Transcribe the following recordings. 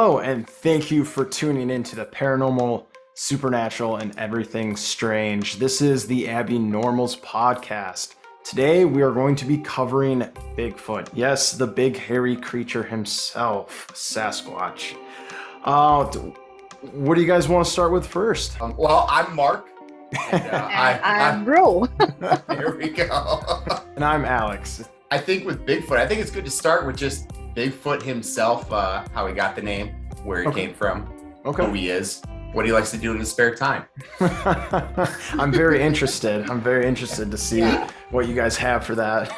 Hello, and thank you for tuning in to the paranormal, supernatural, and everything strange. This is the Abi Normals Podcast. Today, we are going to be covering Bigfoot. Yes, the big hairy creature himself, Sasquatch. What do you guys want to start with first? Well, I'm Mark. And, I'm Bro. Here we go. And I'm Alex. I think with Bigfoot, I think it's good to start with just Bigfoot himself, how he got the name, where he came from, who he is, what he likes to do in his spare time. I'm very interested. To see what you guys have for that.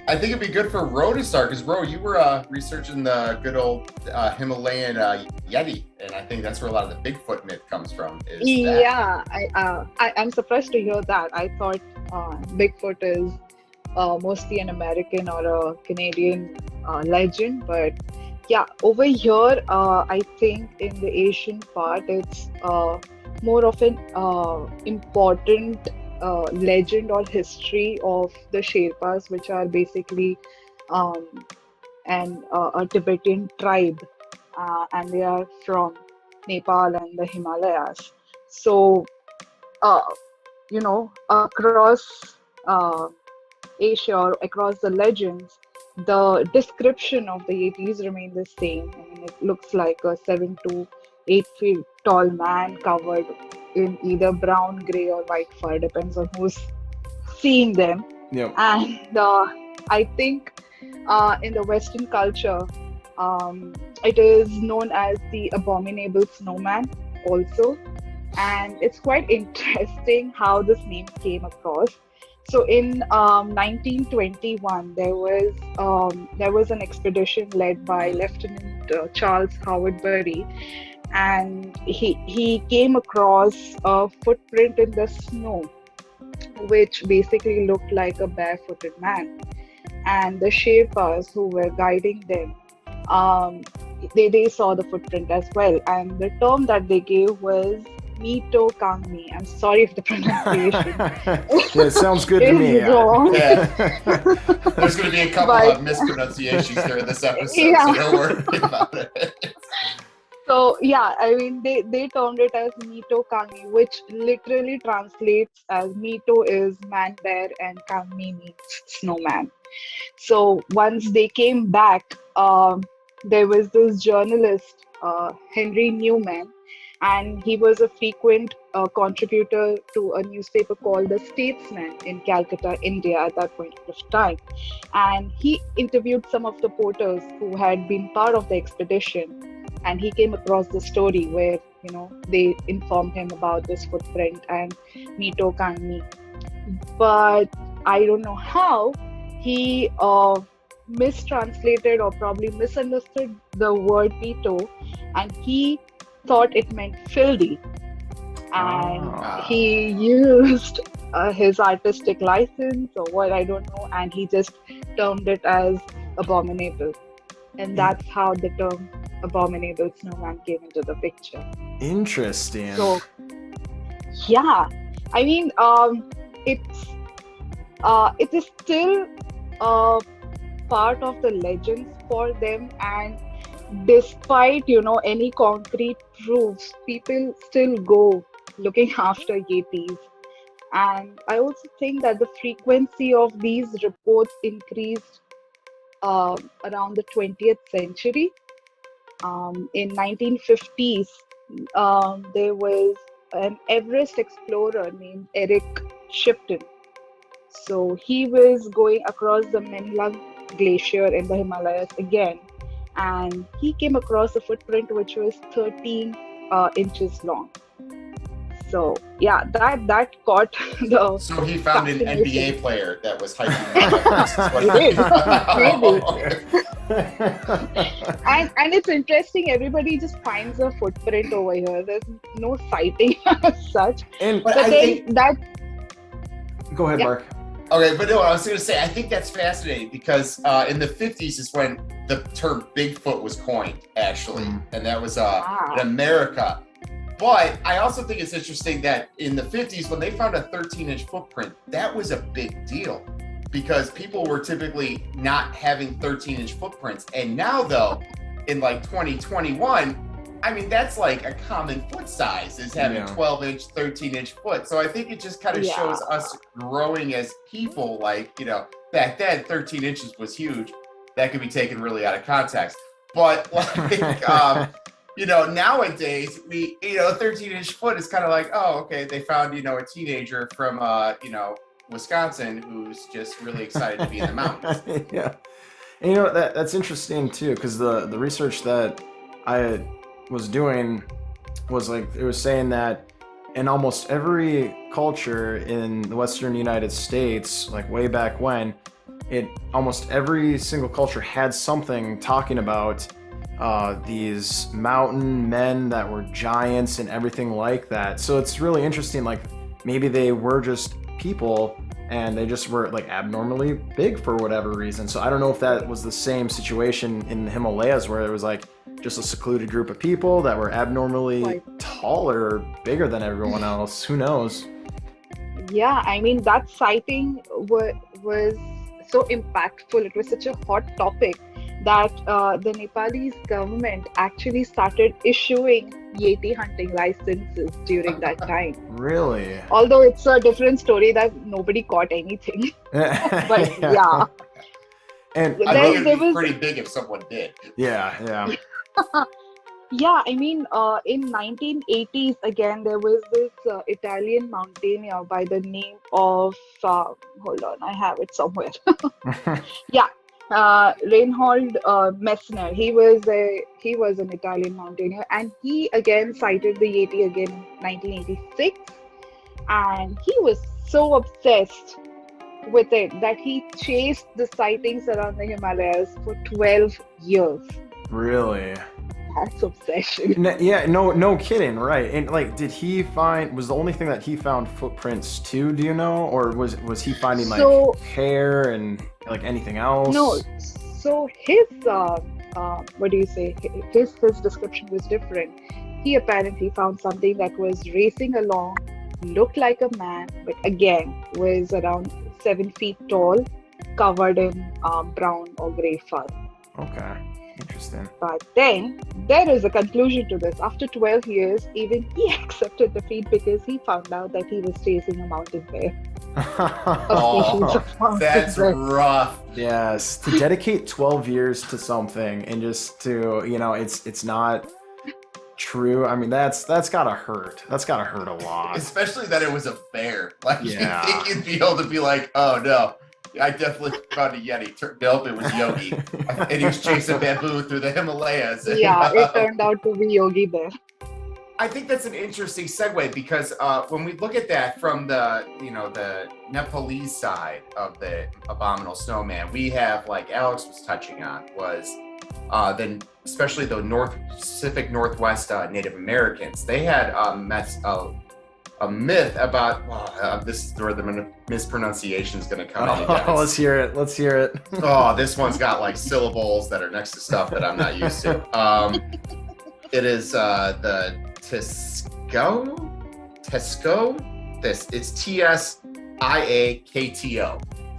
I think it'd be good for Ro to start, because Ro, you were researching the good old Himalayan Yeti, and I think that's where a lot of the Bigfoot myth comes from. I'm surprised to hear that. I thought Bigfoot is mostly an American or a Canadian legend, but yeah, over here I think in the Asian part it's more of an important legend or history of the Sherpas, which are basically a Tibetan tribe, and they are from Nepal and the Himalayas. So across Asia or across the legends, the description of the Yetis remain the same. I mean, it looks like a 7 to 8 feet tall man covered in either brown, gray, or white fur, depends on who's seeing them. Yep. And I think in the Western culture, it is known as the Abominable Snowman also. And it's quite interesting how this name came across. So in 1921, there was an expedition led by Lieutenant Charles Howard Bury, and he came across a footprint in the snow, which basically looked like a barefooted man. And the Sherpas who were guiding them, they saw the footprint as well, and the term that they gave was Mito Kangmi. I'm sorry if the pronunciation it sounds good to me. Wrong. Yeah. There's going to be a couple of mispronunciations during this episode, so don't worry about it. So yeah, I mean they termed it as Mito Kangmi, which literally translates as Mito is man bear and Kangmi means snowman. So once they came back, there was this journalist, Henry Newman, and he was a frequent contributor to a newspaper called The Statesman in Calcutta, India at that point of time. And he interviewed some of the porters who had been part of the expedition, and he came across the story where, they informed him about this footprint and Mito Kangmi. But I don't know how he mistranslated or probably misunderstood the word Mito, and he thought it meant filthy, and he used his artistic license or what, I don't know, and he just termed it as abominable, and that's how the term Abominable Snowman came into the picture. Interesting. So yeah, I mean it is still part of the legends for them, and despite any concrete proofs, people still go looking after Yetis. And I also think that the frequency of these reports increased around the 20th century. In 1950s, there was an Everest explorer named Eric Shipton. So he was going across the Menlang Glacier in the Himalayas again, and he came across a footprint which was 13 inches long. So yeah, that caught the. So he found an NBA player that was hiking. Maybe. And it's interesting. Everybody just finds a footprint over here. There's no sighting as such. Go ahead, Mark. Okay, but no, I was going to say, I think that's fascinating because in the 50s is when the term Bigfoot was coined, actually. And that was in America. But I also think it's interesting that in the 50s, when they found a 13-inch footprint, that was a big deal because people were typically not having 13-inch footprints. And now, though, in like 2021, I mean, that's like a common foot size, is having 12-inch, 13-inch foot. So I think it just kind of shows us growing as people. Like, you know, back then, 13 inches was huge. That could be taken really out of context. But like, you know, nowadays, a 13-inch foot is kind of like, oh, okay, they found, you know, a teenager from, you know, Wisconsin who's just really excited to be in the mountains. Yeah. And, you know, that's interesting, too, because the research that I was doing was like, it was saying that in almost every culture in the Western United States, like way back when, almost every single culture had something talking about these mountain men that were giants and everything like that. So it's really interesting, like maybe they were just people and they just were like abnormally big for whatever reason. So I don't know if that was the same situation in the Himalayas where it was like just a secluded group of people that were abnormally taller or bigger than everyone else. Who knows? Yeah, I mean, that sighting was so impactful. It was such a hot topic that the Nepalese government actually started issuing Yeti hunting licenses during that time. Really? Although it's a different story that nobody caught anything. But yeah. And I think it'd be pretty big if someone did. Yeah. Yeah, I mean, in 1980s, again, there was this Italian mountaineer by the name of, hold on, I have it somewhere. Yeah, Reinhold Messner. He was an Italian mountaineer, and he again sighted the Yeti again in 1986, and he was so obsessed with it that he chased the sightings around the Himalayas for 12 years. Really? That's obsession. Yeah, no kidding, right? And like, was the only thing that he found footprints too? Do you know, or was he finding like hair and like anything else? No. So his what do you say? His description was different. He apparently found something that was racing along, looked like a man, but again was around 7 feet tall, covered in brown or gray fur. Okay. Interesting. But then there is a conclusion to this. After 12 years, even he accepted defeat because he found out that he was chasing a mountain bear. That's rough. Yes, to dedicate 12 years to something and just to, you know, it's not true. I mean, that's gotta hurt. That's gotta hurt a lot. Especially that it was a bear. Like, you think you'd be able to be like, oh no, I definitely found a Yeti. Nope, it was Yogi. And he was chasing bamboo through the Himalayas. Yeah, it turned out to be Yogi Bear. I think that's an interesting segue because when we look at that from the Nepalese side of the Abominable Snowman, we have, like Alex was touching on, was then especially the Pacific Northwest Native Americans. They had a myth about this is where the mispronunciation is going to come in. Oh, let's hear it. Oh, this one's got like syllables that are next to stuff that I'm not used to. It is the Tesco. It's Tsiakto.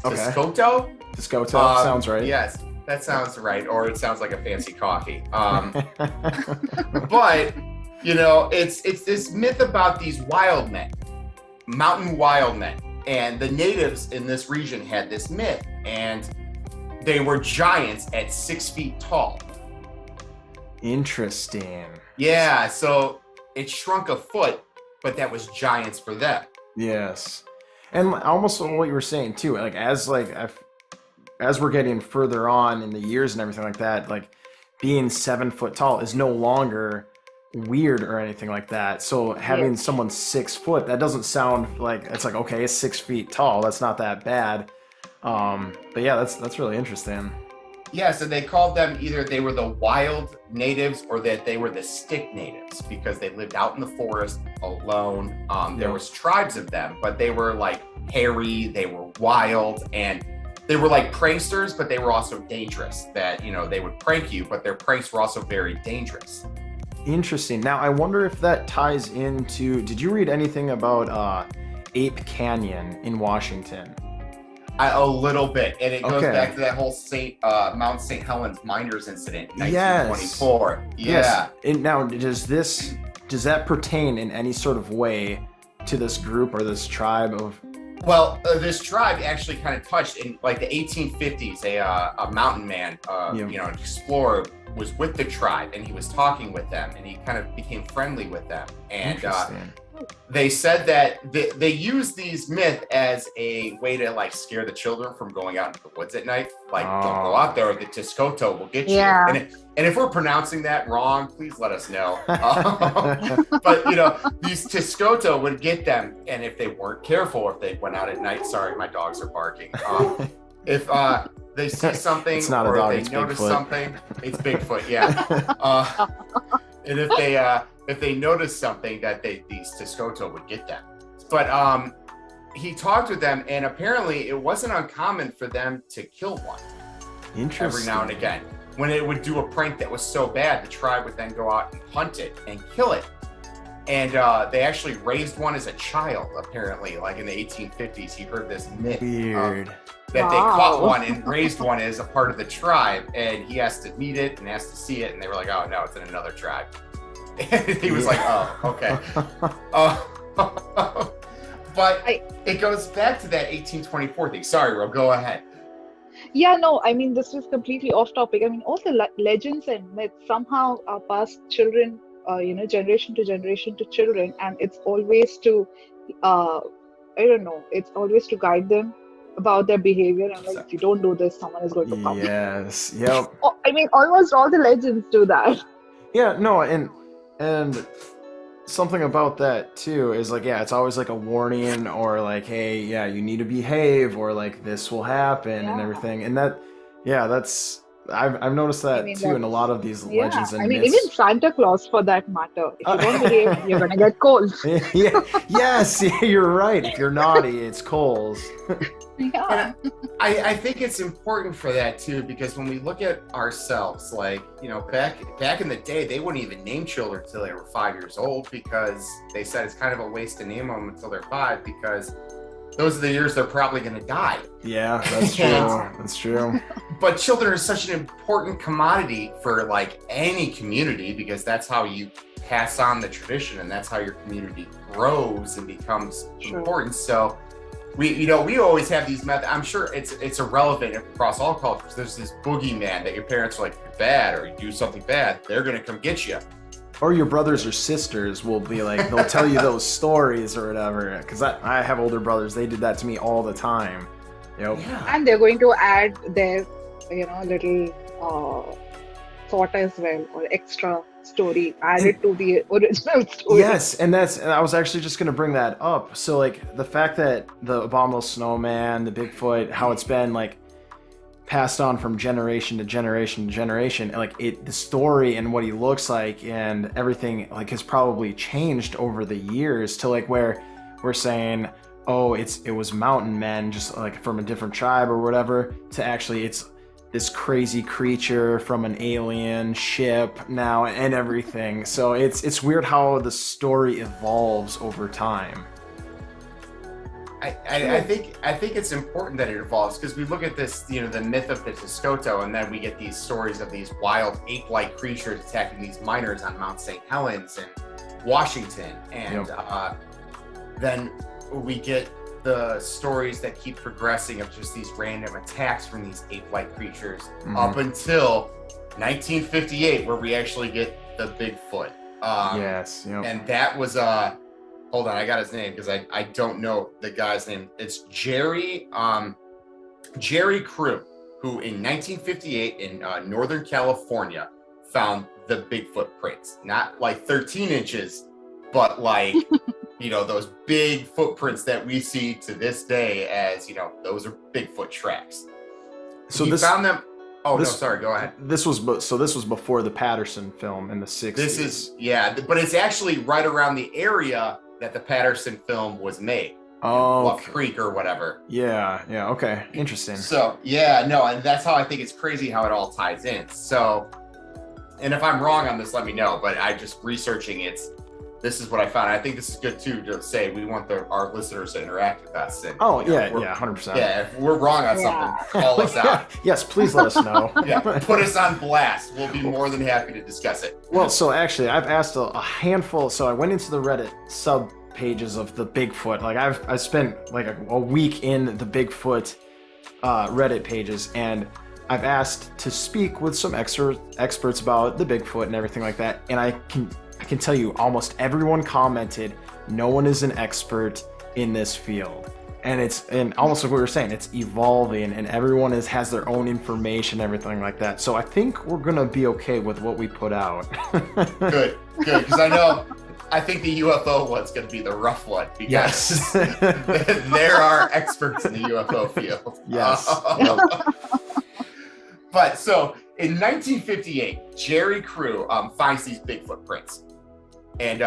Okay. Tescoto sounds right. Yes, that sounds right, or it sounds like a fancy coffee. But you know, it's this myth about these wild men, mountain wild men, and the natives in this region had this myth, and they were giants at 6 feet tall. Interesting. Yeah, so it shrunk a foot, but that was giants for them. Yes, and almost what you were saying too, like as we're getting further on in the years and everything like that, like being 7 foot tall is no longer weird or anything like that. So having someone 6 foot, that doesn't sound like, it's like, okay, it's 6 feet tall, that's not that bad. But yeah, that's really interesting. Yeah, so they called them either they were the wild natives or that they were the stick natives because they lived out in the forest alone. There was tribes of them, but they were like hairy, they were wild, and they were like pranksters, but they were also dangerous. That, you know, they would prank you, but their pranks were also very dangerous. Interesting. Now, I wonder if that ties into, did you read anything about Ape Canyon in Washington? A little bit, and it goes Okay. back to that whole Mount St. Helens miners incident in 1924. Yes. Yeah. Yes. And now, does that pertain in any sort of way to this group or this tribe of? Well, this tribe actually kind of touched in like the 1850s. A mountain man, an explorer, was with the tribe, and he was talking with them, and he kind of became friendly with them. And they said that they use these myths as a way to like scare the children from going out into the woods at night. Like, don't go out there, or the Tiscoto will get you. And if we're pronouncing that wrong, please let us know. But these Tiscoto would get them, and if they weren't careful, if they went out at night, sorry, my dogs are barking. If they see something, it's not or a dog, if they notice something, it's Bigfoot. Yeah. And if they notice something, that these Tiscoto would get them. But he talked with them, and apparently it wasn't uncommon for them to kill one. Interesting. Every now and again. When it would do a prank that was so bad, the tribe would then go out and hunt it and kill it. And they actually raised one as a child, apparently, like in the 1850s. He heard this myth. Weird. That they caught one and raised one as a part of the tribe, and he has to meet it and has to see it, and they were like, oh no, it's in another tribe. And he was like, oh, okay. But it goes back to that 1824 thing. Sorry, Ro, go ahead. Yeah, no, I mean, this was completely off topic. I mean, all the legends and myths somehow are passed generation to generation to children, and it's always to, it's always to guide them about their behavior. And like, if you don't do this, someone is going to come. Yes. Yep. I mean, almost all the legends do that. Yeah. No. And something about that too is like, it's always like a warning, or like, hey, you need to behave, or like this will happen and everything. And that's I've noticed that too in a lot of these legends and myths. Even Santa Claus, for that matter. If you don't behave, you're gonna get cold. Yes, you're right. If you're naughty, it's cold. Yeah. I think it's important for that too, because when we look at ourselves, like, back in the day, they wouldn't even name children until they were 5 years old, because they said it's kind of a waste to name them until they're 5, because those are the years they're probably going to die. Yeah, that's true. That's true. But children are such an important commodity for like any community, because that's how you pass on the tradition, and that's how your community grows and becomes important. So we always have these methods. I'm sure it's irrelevant across all cultures. There's this boogeyman that your parents are like, you're bad, or you do something bad, they're going to come get you. Or your brothers or sisters will be like, they'll tell you those stories or whatever. Because I have older brothers. They did that to me all the time. Yep. Yeah. And they're going to add their, little thought as well, or extra story added to the original story. Yes, and I was actually just going to bring that up. So like the fact that the Abominable Snowman, the Bigfoot, how it's been like passed on from generation to generation to generation, and like the story and what he looks like and everything like has probably changed over the years to like where we're saying, oh, it was mountain men just like from a different tribe or whatever, to actually it's this crazy creature from an alien ship now and everything. So it's weird how the story evolves over time. I think it's important that it evolves, because we look at this, the myth of the Tiscoto, and then we get these stories of these wild ape-like creatures attacking these miners on Mount St. Helens and Washington, and then we get the stories that keep progressing of just these random attacks from these ape-like creatures up until 1958, where we actually get the Bigfoot. Yes. Yep. And that was hold on, I got his name because I don't know the guy's name. It's Jerry Crew, who in 1958 in Northern California found the Bigfoot prints. Not like 13 inches, but like, those big footprints that we see to this day as, those are Bigfoot tracks. So he found them. Oh, no, sorry, go ahead. This was before the Patterson film in the 60s. This is, but it's actually right around the area that the Patterson film was made. Bluff Creek or whatever. Yeah, okay. Interesting. So, and that's how I think it's crazy how it all ties in. So, and if I'm wrong on this, let me know, but I just researching this is what I found. I think this is good too to say we want our listeners to interact with us. And, 100%. Yeah, if we're wrong on something, call us out. Yes, please let us know. Put us on blast. We'll be more than happy to discuss it. Well, so actually, I've asked a handful. So I went into the Reddit sub pages of the Bigfoot. Like I spent like a week in the Bigfoot Reddit pages, and I've asked to speak with some experts about the Bigfoot and everything like that. And I can tell you, almost everyone commented, no one is an expert in this field. And almost like we were saying, it's evolving, and everyone has their own information, everything like that. So I think we're gonna be okay with what we put out. Good, because I think the UFO one's gonna be the rough one, because there are experts in the UFO field. Yes. But so in 1958, Jerry Crew finds these Bigfoot prints, and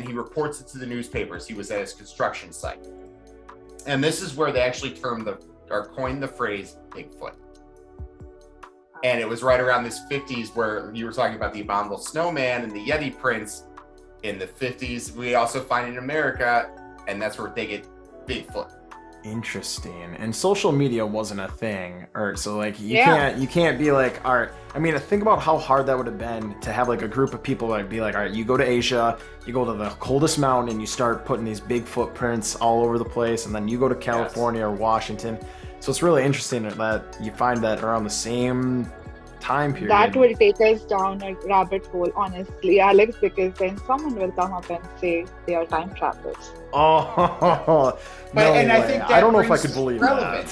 he reports it to the newspapers. He was at his construction site. And this is where they actually coined the phrase Bigfoot. And it was right around this 50s where you were talking about the Abominable Snowman and the Yeti prints in the 50s. We also find in America, and that's where they get Bigfoot. Interesting. And social media wasn't a thing, or so like you can't be like, all right. I mean, think about how hard that would have been to have like a group of people that would be like, all right, you go to Asia, you go to the coldest mountain, and you start putting these big footprints all over the place, and then you go to California or Washington. So it's really interesting that you find that around the same time period. That will take us down a rabbit hole, honestly, Alex, because then someone will come up and say they are time travelers. Oh, no way. I think I don't know if I could believe that.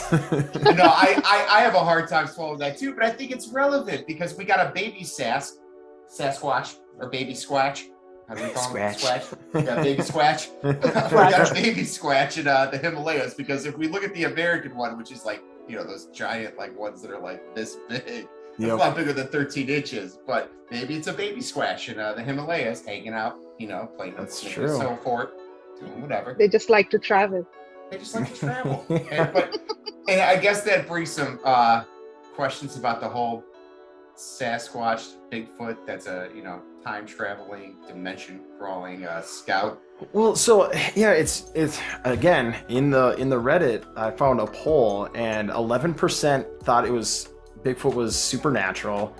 No, I have a hard time swallowing that too, but I think it's relevant because we got a baby Sasquatch, or baby Squatch. How do we call him? Squatch. Yeah, baby Squatch. We got a baby Squatch in the Himalayas, because if we look at the American one, which is like, those giant like ones that are like this big. It's a lot bigger than 13 inches, but maybe it's a baby Squatch in the Himalayas hanging out, playing That's with true. so forth, doing whatever. They just like to travel. And I guess that brings some questions about the whole Sasquatch, Bigfoot. That's a time traveling, dimension crawling scout. Well, so yeah, it's again in the Reddit. I found a poll, and 11% thought Bigfoot was supernatural.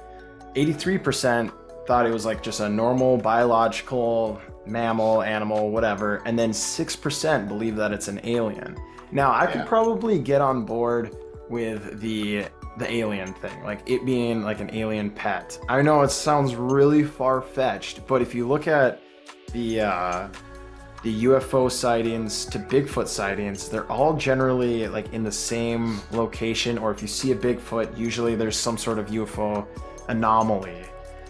83% thought it was like just a normal biological mammal, animal, whatever. And then 6% believe that it's an alien. Now, I could probably get on board with the alien thing, like it being like an alien pet. I know it sounds really far-fetched, but if you look at the UFO sightings to Bigfoot sightings, they're all generally like in the same location, or if you see a Bigfoot, usually there's some sort of UFO anomaly.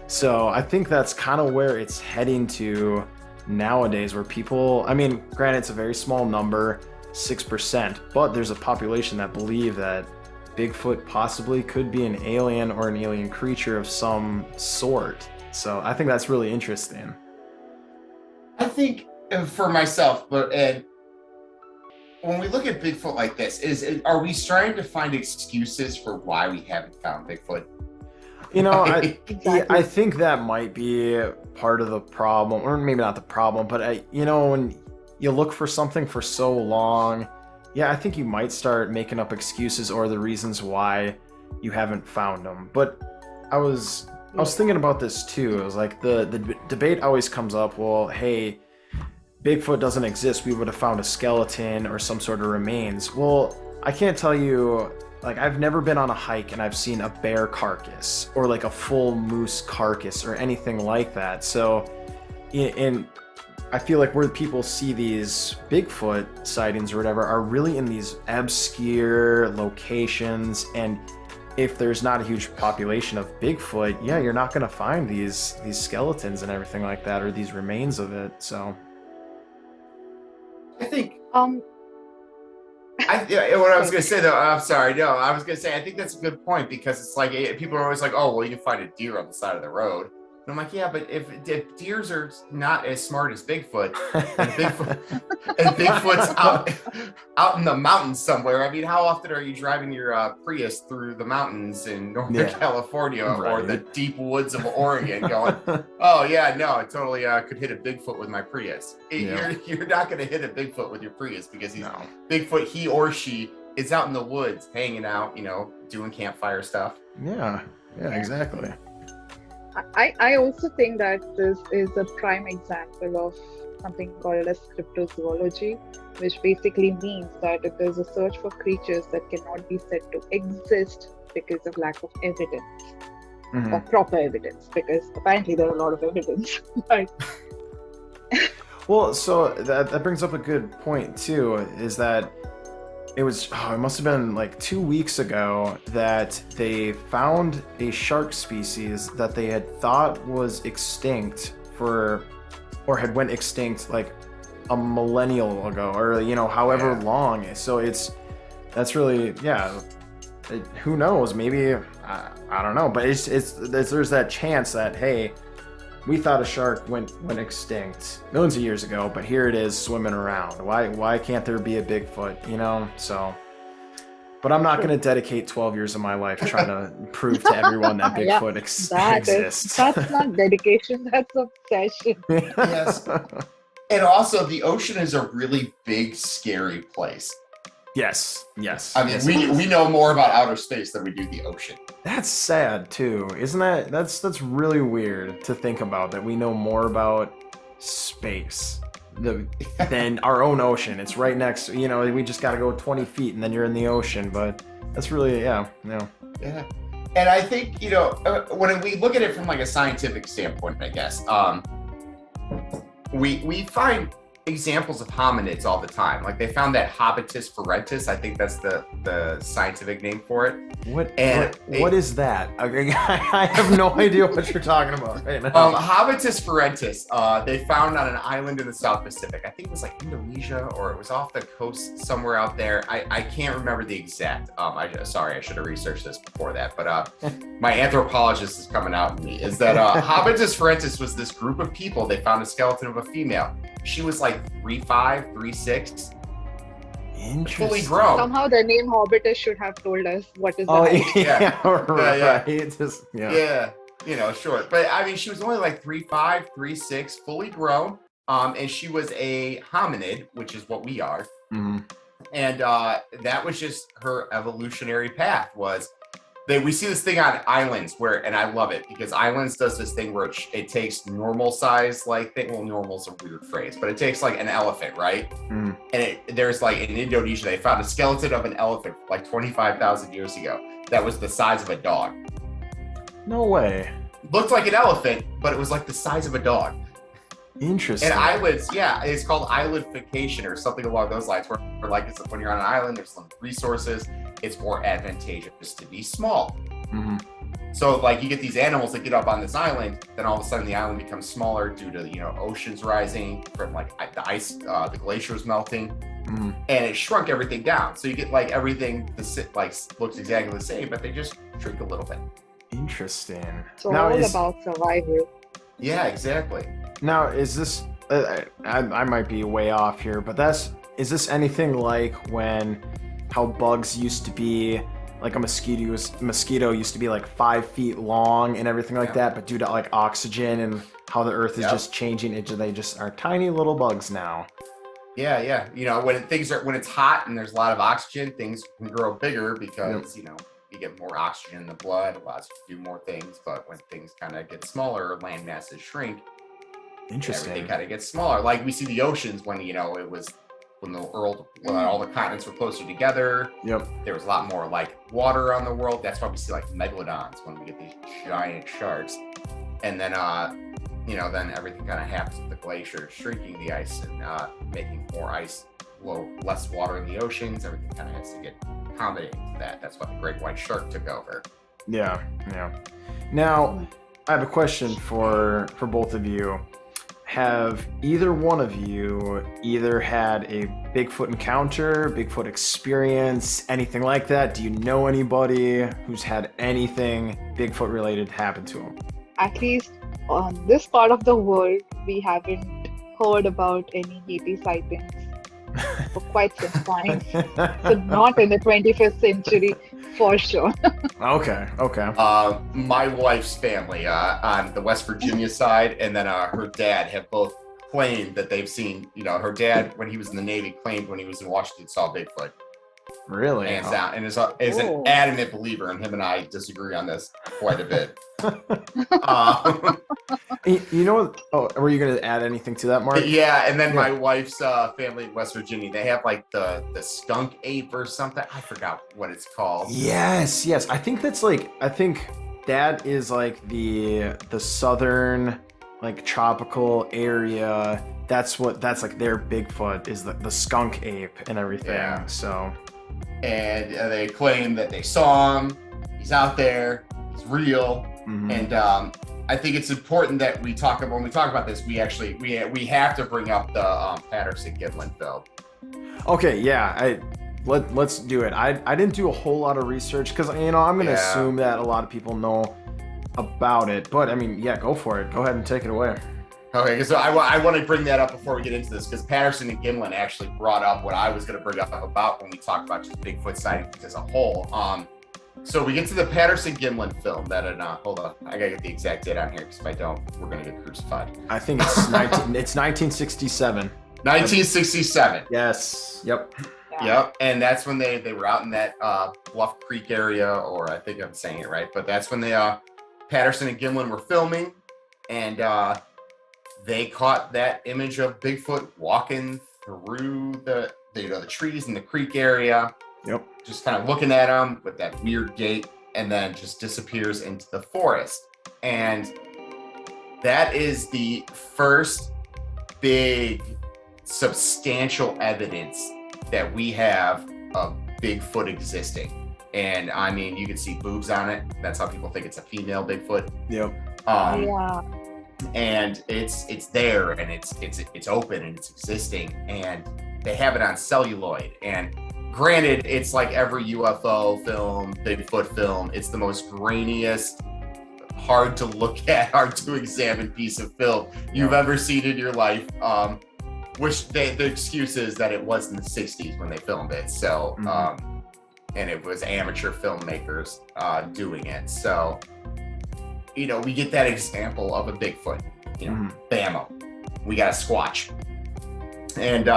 So I think that's kind of where it's heading to nowadays, where people, I mean, granted, it's a very small number, 6%, but there's a population that believe that Bigfoot possibly could be an alien or an alien creature of some sort. So I think that's really interesting. I think for myself, and when we look at Bigfoot like this, are we starting to find excuses for why we haven't found Bigfoot? I think that might be part of the problem, or maybe not the problem, but when you look for something for so long, I think you might start making up excuses or the reasons why you haven't found them. But I was thinking about this too. It was like the debate always comes up, well, hey, Bigfoot doesn't exist, we would have found a skeleton or some sort of remains. Well, I can't tell you, like, I've never been on a hike and I've seen a bear carcass or like a full moose carcass or anything like that. So I feel like where people see these Bigfoot sightings or whatever are really in these obscure locations, and if there's not a huge population of Bigfoot, you're not going to find these skeletons and everything like that, or these remains of it. So I think Um, what I was going to say though, I'm sorry, no, I was going to say I think that's a good point, because it's like people are always like, oh, well, you can find a deer on the side of the road. And I'm like, yeah, but if deers are not as smart as Bigfoot, and Bigfoot's out in the mountains somewhere. I mean, how often are you driving your Prius through the mountains in Northern California or the deep woods of Oregon going, oh yeah, no, I totally could hit a Bigfoot with my Prius. You're not going to hit a Bigfoot with your Prius because Bigfoot, he or she is out in the woods hanging out, doing campfire stuff. Yeah, exactly. I also think that this is a prime example of something called as cryptozoology, which basically means that it is a search for creatures that cannot be said to exist because of lack of evidence or proper evidence, because apparently there are a lot of evidence. Right? Well, so that brings up a good point too, is that it must have been like 2 weeks ago that they found a shark species that they had thought was extinct or had went extinct like a millennial ago, or however long. So that's really who knows? Maybe I don't know, but there's that chance that, hey, we thought a shark went extinct millions of years ago, but here it is swimming around. Why can't there be a Bigfoot? So. But I'm not going to dedicate 12 years of my life trying to prove to everyone that Bigfoot exists. That's not dedication. That's obsession. Yes. And also, the ocean is a really big, scary place. Yes. I mean, we know more about outer space than we do the ocean. That's sad too, isn't that? That's really weird to think about, that we know more about space than our own ocean. It's right next. We just got to go 20 feet and then you're in the ocean. But that's really Yeah. And I think when we look at it from like a scientific standpoint, I guess we find examples of hominids all the time. Like they found that Habitus ferentis. I think that's the scientific name for it. What is that? I have no idea what you're talking about right now. Habitus ferentis. They found on an island in the South Pacific. I think it was like Indonesia, or it was off the coast somewhere out there. I can't remember the exact. I should have researched this before that. But my anthropologist is coming out in me. Is that Habitus ferentis was this group of people? They found a skeleton of a female. She was like 3'5", 3'6". Interesting. Fully grown. Somehow the name Hobbitus should have told us what is right. Short. But I mean, she was only like 3'5", 3'6", fully grown. And she was a hominid, which is what we are. Mm-hmm. And that was just her evolutionary path. We see this thing on islands and I love it because islands does this thing where it takes normal size, normal's a weird phrase, but it takes like an elephant, right? Mm. And there's like in Indonesia, they found a skeleton of an elephant like 25,000 years ago that was the size of a dog. No way. Looked like an elephant, but it was like the size of a dog. Interesting. And eyelids, it's called eyelidification or something along those lines, where like it's when you're on an island, there's some resources, it's more advantageous to be small. Mm-hmm. So like you get these animals that get up on this island, then all of a sudden the island becomes smaller due to oceans rising from like the ice, the glaciers melting, mm-hmm. and it shrunk everything down. So you get like everything looks exactly the same, but they just shrink a little bit. Interesting. So about survival. Yeah, exactly. Now, is this? I might be way off here, but is this anything like how bugs used to be, like a mosquito used to be like 5 feet long and everything like that, but due to like oxygen and how the earth is just changing, they just are tiny little bugs now. Yeah. When it's hot and there's a lot of oxygen, things can grow bigger because you get more oxygen in the blood, allows you to do more things. But when things kind of get smaller, land masses shrink. Interesting. Everything kind of gets smaller. Like we see the oceans when it was when all the continents were closer together. Yep. There was a lot more like water on the world. That's why we see like megalodons when we get these giant sharks. And then then everything kind of happens with the glacier shrinking the ice and making more ice flow, less water in the oceans. Everything kind of has to get accommodating to that. That's why the great white shark took over. Yeah. Now, I have a question for both of you. Have either one of you either had a Bigfoot encounter, Bigfoot experience, anything like that? Do you know anybody who's had anything Bigfoot related happen to them? At least on this part of the world, we haven't heard about any Yeti sightings for quite some time. So not in the 25th century, for sure. Okay. My wife's family on the West Virginia side, and then her dad have both claimed that they've seen, her dad, when he was in the Navy, claimed when he was in Washington saw Bigfoot. Really? Hands down. And is an adamant believer, and him and I disagree on this quite a bit. You know what? Oh, were you going to add anything to that, Mark? Yeah, and then my wife's family in West Virginia, they have like the skunk ape or something. I forgot what it's called. Yes. I think that's that is like the southern like tropical area. That's like their Bigfoot is the skunk ape and everything. Yeah. So. And they claim that they saw him. He's out there. He's real. Mm-hmm. And I think it's important that when we talk about this, we have to bring up the Patterson-Gimlin film. Okay, yeah, let's do it. I didn't do a whole lot of research because I'm going to assume that a lot of people know about it. But I mean, yeah, go for it. Go ahead and take it away. Okay, so I want to bring that up before we get into this, because Patterson and Gimlin actually brought up what I was going to bring up about when we talk about just Bigfoot sightings as a whole. So we get to the Patterson-Gimlin film that, hold on, I got to get the exact date on here, because if I don't, we're going to get crucified. I think it's 1967. 1967. Yes. Yep. Yep. And that's when they were out in that Bluff Creek area, or I think I'm saying it right, but that's when Patterson and Gimlin were filming, and they caught that image of Bigfoot walking through the trees in the creek area. Yep. Just kind of looking at him with that weird gait, and then just disappears into the forest. And that is the first big substantial evidence that we have of Bigfoot existing. And I mean, you can see boobs on it. That's how people think it's a female Bigfoot. Yep. Yeah. And it's there, and it's open, and it's existing, and they have it on celluloid. And granted, it's like every UFO film, Bigfoot film, it's the most grainiest, hard to look at, hard to examine piece of film you've ever seen in your life. Which the excuse is that it was in the 60s when they filmed it. So, and it was amateur filmmakers doing it. So, we get that example of a Bigfoot, bammo. We got a Squatch. And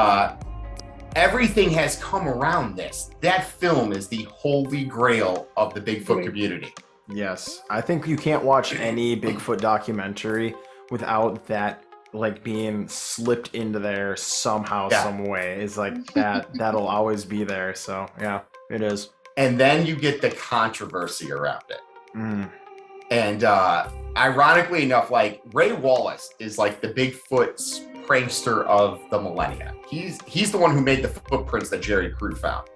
everything has come around this. That film is the holy grail of the Bigfoot community. Yes. I think you can't watch any Bigfoot documentary without that like being slipped into there somehow, some way. It's like that'll always be there. So yeah, it is. And then you get the controversy around it. And ironically enough, like Ray Wallace is like the Bigfoot prankster of the millennia. He's the one who made the footprints that Jerry Crew found.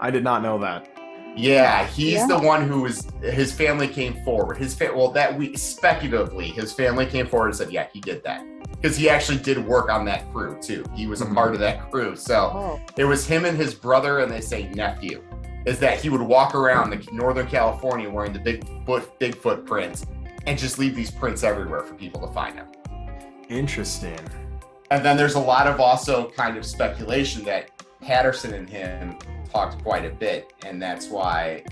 I did not know that. Yeah, he's the one who his family came forward. Speculatively, his family came forward and said, yeah, he did that. Because he actually did work on that crew too. He was a part of that crew. So it was him and his brother, and they say nephew, is that he would walk around Northern California wearing the Bigfoot prints and just leave these prints everywhere for people to find him. Interesting. And then there's a lot of also kind of speculation that Patterson and him talked quite a bit, and that's why,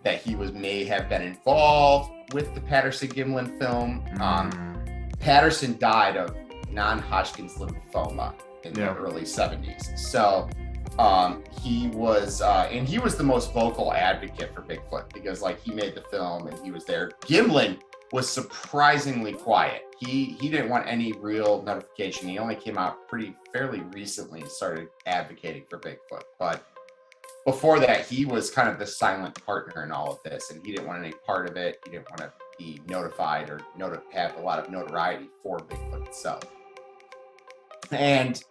that he may have been involved with the Patterson-Gimlin film. Patterson died of non-Hodgkin's lymphoma in the early 70s. So he was the most vocal advocate for Bigfoot, because he made the film and he was there. Gimlin was surprisingly quiet. He didn't want any real notification. He only came out fairly recently and started advocating for Bigfoot. But before that, he was kind of the silent partner in all of this, and he didn't want any part of it. He didn't want to be notified or have a lot of notoriety for Bigfoot itself. And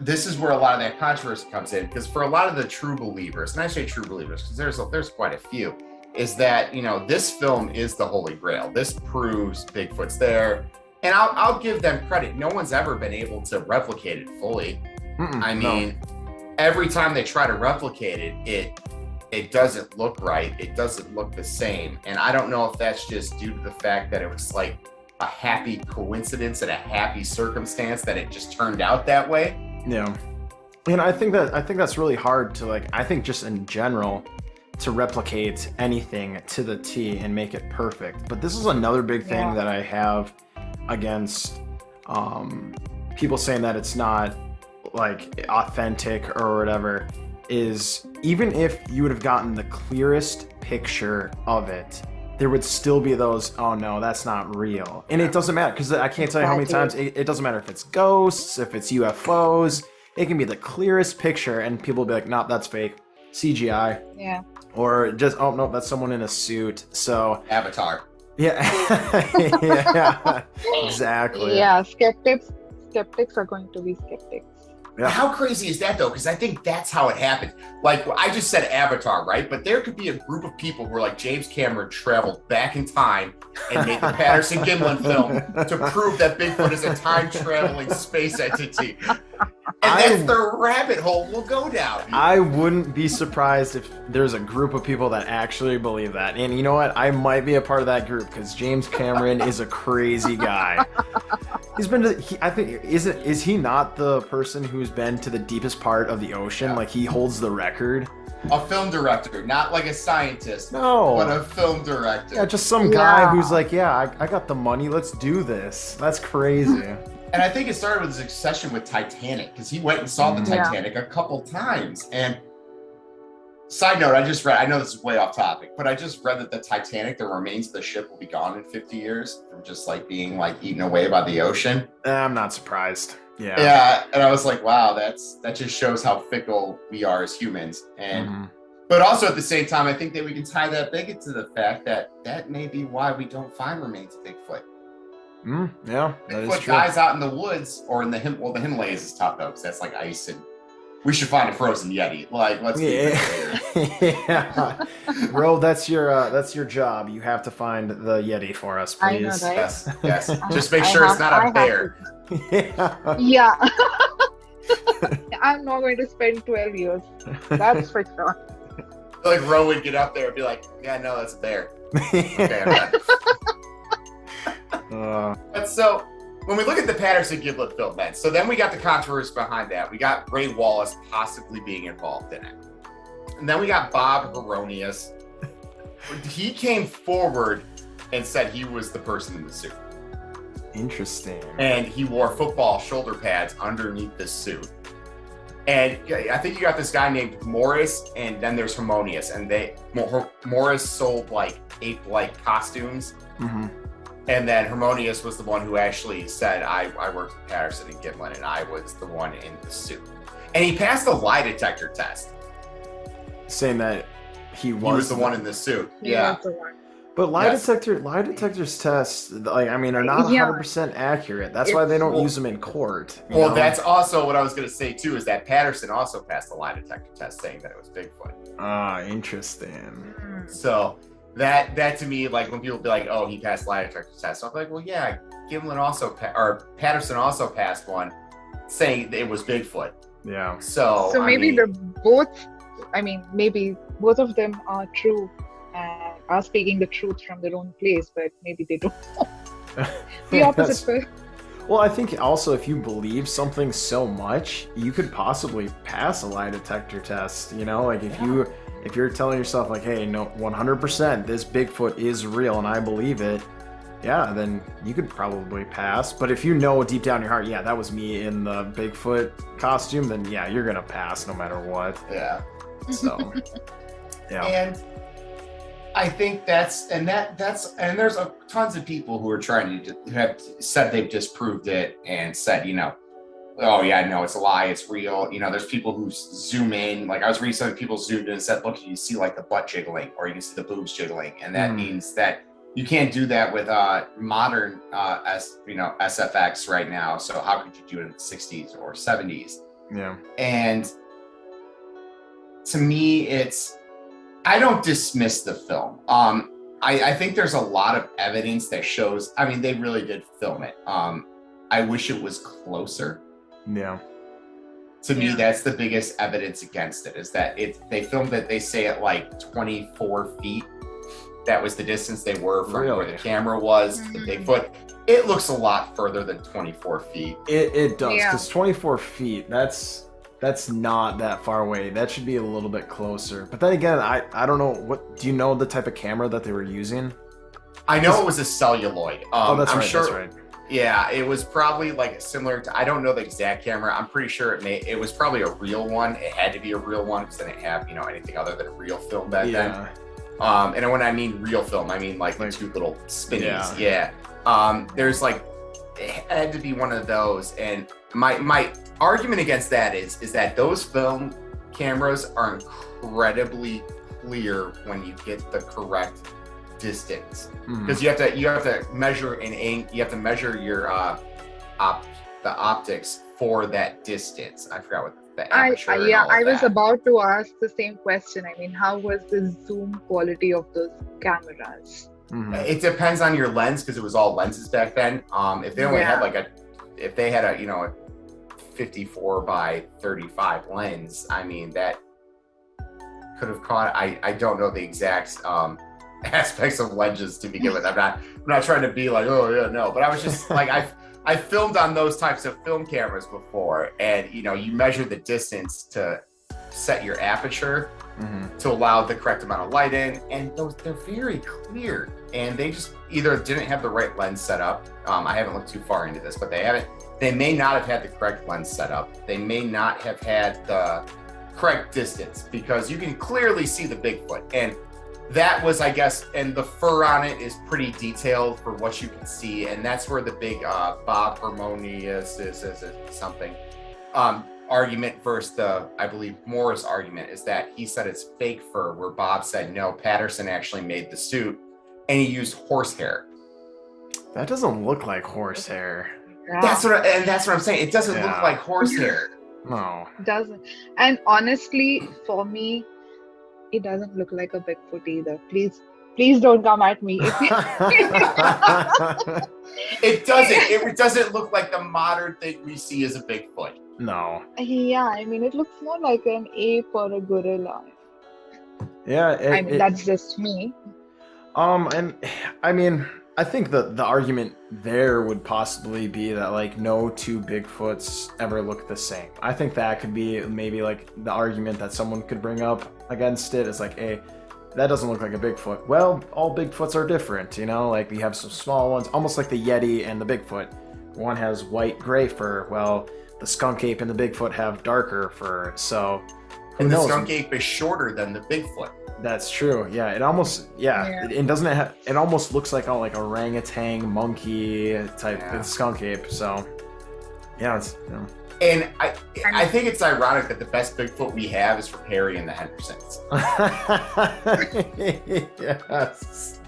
this is where a lot of that controversy comes in, because for a lot of the true believers, and I say true believers because there's quite a few, is that, this film is the Holy Grail. This proves Bigfoot's there. And I'll give them credit. No one's ever been able to replicate it fully. Every time they try to replicate it, it doesn't look right. It doesn't look the same. And I don't know if that's just due to the fact that it was like a happy coincidence and a happy circumstance that it just turned out that way. Yeah. And I think that's really hard to like, I think just in general to replicate anything to the T and make it perfect. But this is another big thing that I have against people saying that it's not like authentic or whatever, is even if you would have gotten the clearest picture of it, there would still be those, oh no, that's not real. And it doesn't matter, because I can't tell you how many times, it doesn't matter if it's ghosts, if it's UFOs, it can be the clearest picture and people will be like, no, that's fake, CGI. Yeah. Or just, oh no, that's someone in a suit. So Avatar. Yeah. Yeah, exactly. Yeah, skeptics are going to be skeptics. Yeah. How crazy is that though? Because I think that's how it happened. Like I just said Avatar, right? But there could be a group of people who are like James Cameron traveled back in time and made the Patterson-Gimlin film to prove that Bigfoot is a time-traveling space entity. And that's the rabbit hole we'll go down. I wouldn't be surprised if there's a group of people that actually believe that. And you know what? I might be a part of that group because James Cameron is a crazy guy. He's been to, I think, is he not the person who's been to the deepest part of the ocean? Yeah. Like he holds the record? A film director, not like a scientist, No. but a film director. Yeah, just some guy who's like, yeah, I got the money, let's do this. That's crazy. And I think it started with his obsession with Titanic, because he went and saw the Titanic a couple times. And side note, I just read, I know this is way off topic, but I just read that the Titanic, the remains of the ship will be gone in 50 years from just like being like eaten away by the ocean. I'm not surprised. Yeah. Yeah. And I was like, wow, that just shows how fickle we are as humans. And but also at the same time, I think that we can tie that big into the fact that that may be why we don't find remains of Bigfoot. Yeah, that is Bigfoot true. dies out in the woods or in the the Himalayas is tough though, because that's like ice, and we should find a frozen Yeti. Like, let's be clear. Yeah. Bro, that's your job. You have to find the Yeti for us, please. I know, right? Yes. Just make sure it's not a bear. Yeah. I'm not going to spend 12 years. That's for sure. Like Roe would get up there and be like, yeah, no, that's a bear. Okay, I'm done. But so when we look at the Patterson-Gimlin film, then, so then we got the controversy behind that. We got Ray Wallace possibly being involved in it. And then we got Bob Heronius. He came forward and said he was the person in the suit. Interesting. And he wore football shoulder pads underneath the suit. And I think you got this guy named Morris, and then there's Harmonious, and Morris sold like ape-like costumes. And then Harmonious was the one who actually said, I worked with Patterson and Gimlin, and I was the one in the suit. And he passed the lie detector test. Saying that he was the one in the suit. Yeah. But lie detectors tests, like, I mean, are not 100% accurate. That's why they don't use them in court. Well, know? That's also what I was going to say, too, is that Patterson also passed the lie detector test saying that it was Bigfoot. Ah, interesting. So that to me, like when people be like, oh, he passed lie detector test, I'm like, well, yeah, Gimlin also, or Patterson also passed one saying it was Bigfoot. Yeah. So maybe maybe both of them are true and are speaking the truth from their own place, but maybe they don't. The opposite. Well, I think also if you believe something so much, you could possibly pass a lie detector test. You know, like if you're telling yourself like, hey, no, 100% this Bigfoot is real and I believe it, yeah, then you could probably pass. But if you know deep down in your heart, yeah, that was me in the Bigfoot costume, then yeah, you're gonna pass no matter what. Yeah. So, yeah. And I think there's tons of people who are trying to, who have said they've disproved it and said, you know, oh yeah, no, it's a lie, it's real. You know, there's people who zoom in, like I was reading some people zoomed in and said, look, you see like the butt jiggling or you can see the boobs jiggling. And that means that you can't do that with modern SFX right now. So how could you do it in the 60s or 70s? Yeah. And to me, I don't dismiss the film. I think there's a lot of evidence that shows, I mean, they really did film it. I wish it was closer. Yeah. To me, that's the biggest evidence against it, is that they filmed it, they say at like 24 feet. That was the distance they were from where the camera was to the Bigfoot. It looks a lot further than 24 feet. It does, because 24 feet, that's not that far away. That should be a little bit closer. But then again, I don't know, do you know the type of camera that they were using? I know it was a celluloid. That's right, sure, that's right. Yeah, it was probably like similar to, I don't know the exact camera. I'm pretty sure it was probably a real one. It had to be a real one because they didn't have, anything other than a real film back then. And when I mean real film, I mean like the two little spinnies. Yeah. There's like, it had to be one of those. And my argument against that is that those film cameras are incredibly clear when you get the correct distance, because you have to measure you have to measure your the optics for that distance. I forgot what the aperture I was about to ask the same question. I mean, how was the zoom quality of those cameras? It depends on your lens, because it was all lenses back then. If they only had if they had a 54 by 35 lens, I mean, that could have caught, I don't know the exact aspects of lenses to begin with. I'm not trying to be like, oh yeah, no, but I was just like, I filmed on those types of film cameras before, and you measure the distance to set your aperture to allow the correct amount of light in, and they're very clear, and they just either didn't have the right lens set up. I haven't looked too far into this, but they may not have had the correct lens set up. They may not have had the correct distance, because you can clearly see the Bigfoot, and that was, I guess, and the fur on it is pretty detailed for what you can see, and that's where the big Bob Harmonious is something argument versus I believe Moore's argument is that he said it's fake fur, where Bob said no, Patterson actually made the suit and he used horsehair. That doesn't look like horsehair. Yeah. That's what I'm saying. It doesn't look like horsehair. No, it doesn't. And honestly, for me, it doesn't look like a Bigfoot either. Please don't come at me. It doesn't. It doesn't look like the modern thing we see as a Bigfoot. No. Yeah, I mean, it looks more like an ape or a gorilla. Yeah, that's just me. And I mean, I think the argument there would possibly be that like no two Bigfoots ever look the same. I think that could be maybe like the argument that someone could bring up against it is like, hey, that doesn't look like a Bigfoot. Well, all Bigfoots are different, like we have some small ones, almost like the Yeti and the Bigfoot. One has white gray fur. Well, the skunk ape and the Bigfoot have darker fur. So and the skunk ape is shorter than the Bigfoot. That's true. Yeah, it almost it doesn't have. It almost looks like a orangutan monkey type skunk ape. So yeah, it's And I think it's ironic that the best Bigfoot we have is from Harry and the Hendersons. Yes.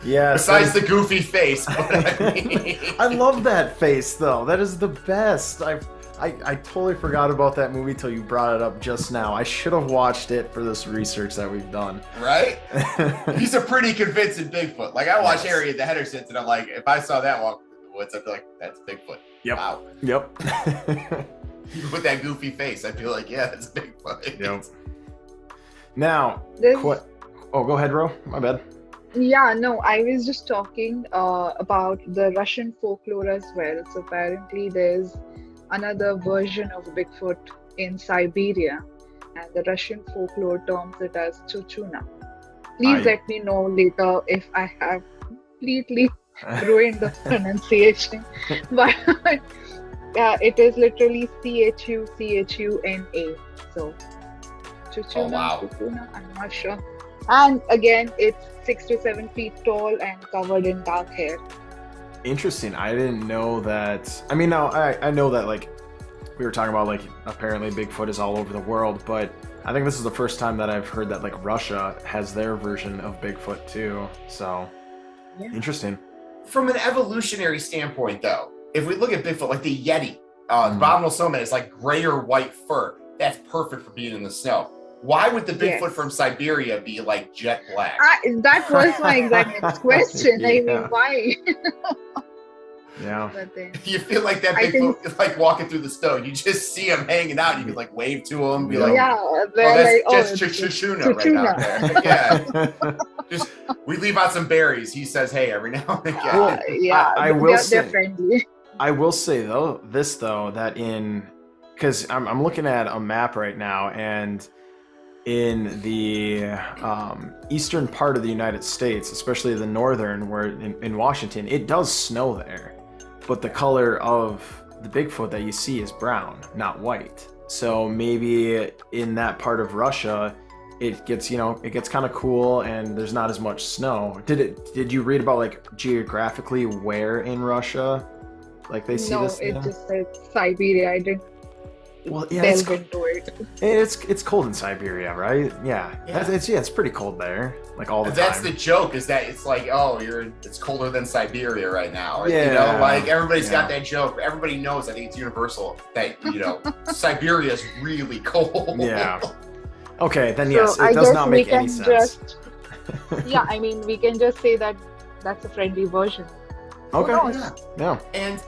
Yeah. Besides the goofy face. I love that face though. That is the best. I totally forgot about that movie till you brought it up just now. I should have watched it for this research that we've done. Right? He's a pretty convincing Bigfoot. Like, I watch Harry and the Hendersons, and I'm like, if I saw that walk through the woods, I'd be like, that's Bigfoot. Yep. Wow. Yep. With that goofy face, I'd be like, yeah, that's Bigfoot. Yep. Now, go ahead, Ro. My bad. Yeah, no, I was just talking about the Russian folklore as well. So apparently there's another version of Bigfoot in Siberia, and the Russian folklore terms it as Chuchuna. Please let me know later if I have completely ruined the pronunciation, but it is literally Chuchuna. So Chuchuna, Chuchuna, I'm not sure. And again, it's 6 to 7 feet tall and covered in dark hair. Interesting. I didn't know that. I mean, now I know that like we were talking about like apparently Bigfoot is all over the world, but I think this is the first time that I've heard that like Russia has their version of Bigfoot too. So interesting. From an evolutionary standpoint, though, if we look at Bigfoot, like the Yeti, Abominable Snowman is like gray or white fur. That's perfect for being in the snow. Why would the Bigfoot from Siberia be like jet black? That was my exact next question. I mean, why? Yeah. But then, You feel like that I think- Bigfoot is like walking through the snow. You just see him hanging out. You can like wave to him, be Yeah. like, yeah, "Oh, they're like, that's oh, just it's Chuchuna right out there." Yeah, just we leave out some berries. He says, "Hey," every now and again. Well, yeah, I will they're say- friendly. I will say though, that because I'm looking at a map right now, and in the eastern part of the United States, especially the northern, where in Washington, it does snow there, but the color of the Bigfoot that you see is brown, not white. So maybe in that part of Russia, it gets kind of cool, and there's not as much snow. Did you read about like geographically where in Russia, like they see No, this? it just said Siberia. I didn't Well, yeah, delve into it. it's cold in Siberia, right? Yeah, Yeah. It's pretty cold there, like all the That's time. the joke, is that it's like, oh, it's colder than Siberia right now. You Yeah. know, like everybody's Yeah. got that joke. Everybody knows, I think it's universal, that, Siberia is really cold. Yeah. Okay, then So yes, I it does guess not we make any can sense. yeah, I mean, we can just say that that's a friendly version. Okay. Who knows? Yeah. Yeah. And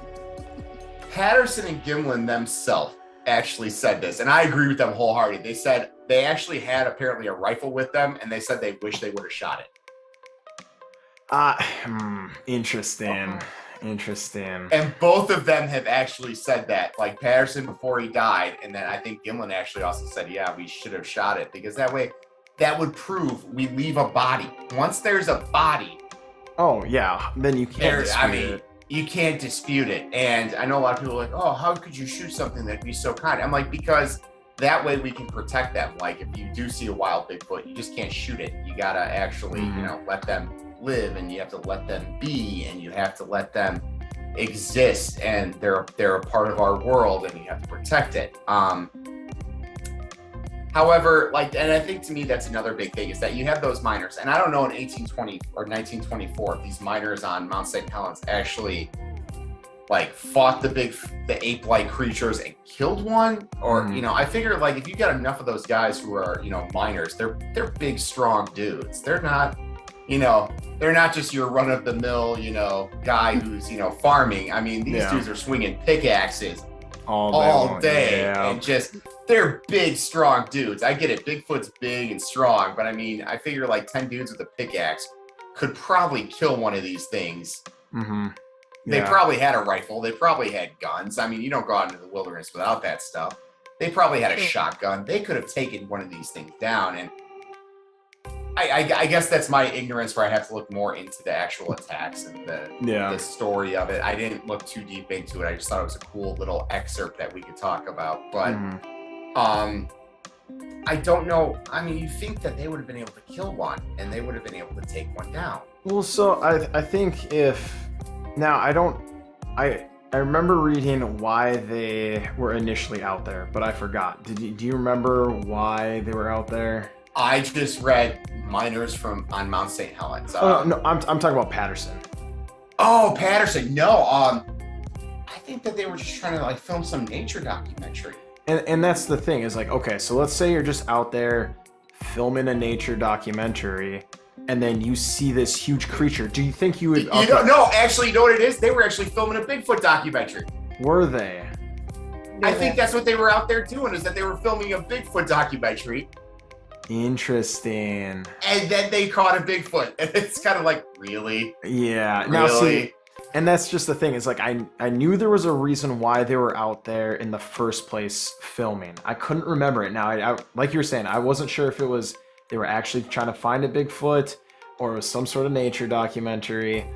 Patterson and Gimlin themselves actually said this, and I agree with them wholeheartedly. They said they actually had apparently a rifle with them, and they said they wish they would have shot it. Interesting. Interesting. And both of them have actually said that, like Patterson before he died, and then I think Gimlin actually also said, yeah, we should have shot it, because that way, that would prove we leave a body. Once there's a body, Oh yeah, then you can't dispute it. you can't dispute it. And I know a lot of people are like, oh, how could you shoot something that'd be so kind? I'm like, because that way we can protect them. Like if you do see a wild Bigfoot, you just can't shoot it. You gotta actually, let them live, and you have to let them be, and you have to let them exist, and they're a part of our world, and you have to protect it. However, and I think to me that's another big thing, is that you have those miners, and I don't know in 1820 or 1924 if these miners on Mount St. Helens actually fought the ape-like creatures and killed one, or I figure if you got enough of those guys who are miners, they're big, strong dudes. They're not they're not just your run-of-the-mill guy who's farming. I mean, these dudes are swinging pickaxes all day, Yeah. and they're big, strong dudes. I get it. Bigfoot's big and strong, but I mean, I figure 10 dudes with a pickaxe could probably kill one of these things. Mm-hmm. They probably had a rifle. They probably had guns. I mean, you don't go out into the wilderness without that stuff. They probably had a shotgun. They could have taken one of these things down. And I guess that's my ignorance, where I have to look more into the actual attacks and the story of it. I didn't look too deep into it. I just thought it was a cool little excerpt that we could talk about. But I don't know. I mean, you think that they would have been able to kill one, and they would have been able to take one down. Well, so I think I remember reading why they were initially out there, but I forgot. Do you remember why they were out there? I just read miners on Mount St. Helens. No, I'm talking about Patterson. Oh, Patterson. No, I think that they were just trying to film some nature documentary. And that's the thing, is okay, so let's say you're just out there filming a nature documentary, and then you see this huge creature. Do you think you would? No, actually, you know what it is? They were actually filming a Bigfoot documentary. Were they? I think that's what they were out there doing, is that they were filming a Bigfoot documentary. Interesting. And then they caught a Bigfoot. And it's kind of really? Yeah. Really? Now, see, and that's just the thing, is I knew there was a reason why they were out there in the first place filming. I couldn't remember it. Now, I like you were saying, I wasn't sure if it was they were actually trying to find a Bigfoot or it was some sort of nature documentary.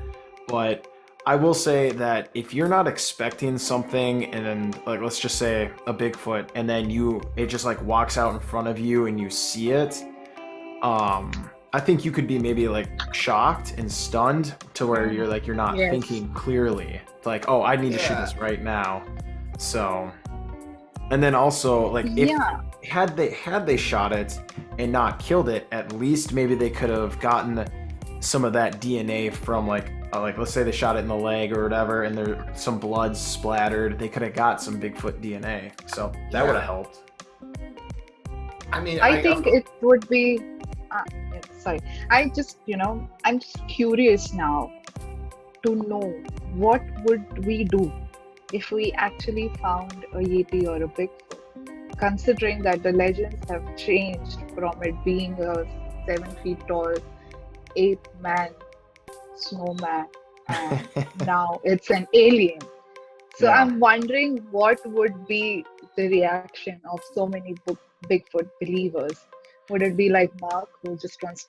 But I will say that if you're not expecting something, and then let's just say a Bigfoot, and then it just walks out in front of you and you see it, I think you could be maybe shocked and stunned to where you're not thinking clearly. Oh, I need to shoot this right now. So, and then also had they shot it and not killed it, at least maybe they could have gotten some of that DNA from let's say they shot it in the leg or whatever, and there's some blood splattered. They could have got some Bigfoot DNA, so that would have helped. I mean, I think it would be. Sorry, I'm just curious now. to know what would we do if we actually found a Yeti or a Bigfoot, considering that the legends have changed from it being a 7 feet tall 8-man snowman and now it's an alien. So Yeah. I'm wondering what would be the reaction of so many Bigfoot believers. Would it be like Mark, who just wants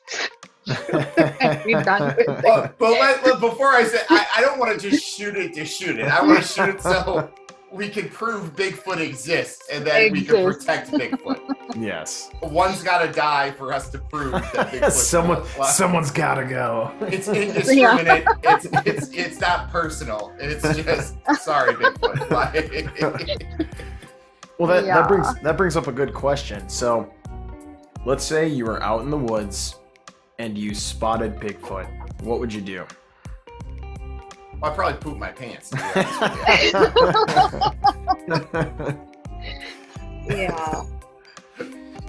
to be done with it? But before I say, I don't want to just shoot it to shoot it. I want to shoot it so we can prove Bigfoot exists and then we can protect Bigfoot. Yes. One's got to die for us to prove that Bigfoot. Someone's got to go. It's indiscriminate. It's not personal. It's just sorry, Bigfoot. Well, that brings up a good question. So, let's say you were out in the woods and you spotted Bigfoot. What would you do? I'd probably poop my pants. To be honest with you.